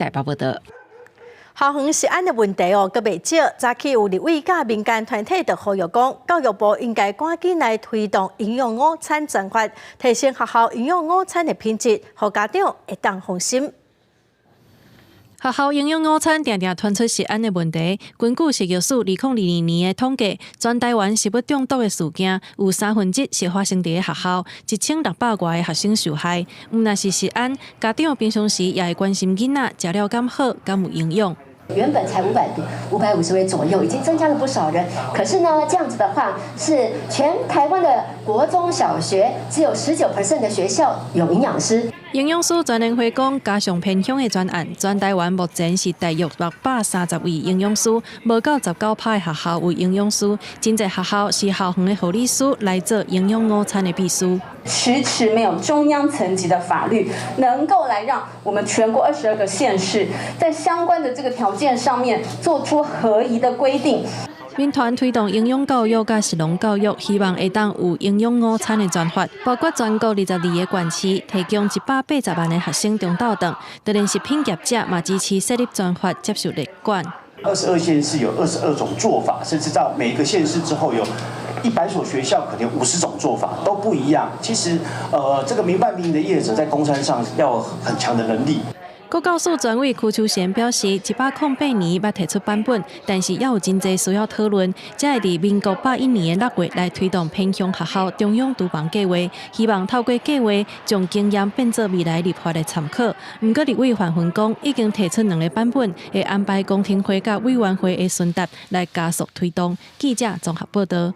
台北报道。校园食安的问题阁未少。早起有立委甲民间团体就呼吁讲，教育部应该赶紧来推动营养午餐专法，提升学校营养午餐的品质，让家长会当放心。学校营养午餐常常传出食安的问题。根据食药署2022年的统计，全台湾食物中毒的事件有1/3是发生伫学校，1600多的学生受害。若是食安，家长平常时也会关心囡仔食了敢好，敢有营养。原本才550位左右，已经增加了不少人。可是呢，这样子的话，是全台湾的国中小学只有19% 的学校有营养师。营养师专联会讲，加上偏乡的专案，全台湾目前是大约630位营养师，无到19趴的学校有营养师，真侪学校是校园的护理师来做营养午餐的秘书。迟迟没有中央层级的法律，能够来让我们全国22个县市在相关的这个条件上面做出合宜的规定。民团推动营养教育甲食农教育，希望会当有营养午餐的专法，包括全国22个县市提供180万的学生中昼顿。就连食品业者嘛支持设立专法接受列管。22县市有22种做法，甚至到每一个县市之后有100所学校，可能有50种做法都不一样。其实，这个民办民营的业者在供餐上要有很强的能力。国教署专委邱秋贤表示，108年要提出版本，但是也有真侪需要讨论，才会伫民国81年的6月来推动偏乡学校中央厨房计划，希望透过计划将经验变做未来立法的参考。不过，立委范云讲，已经提出2个版本，会安排公听会甲委员会的顺达来加速推动。记者综合报道。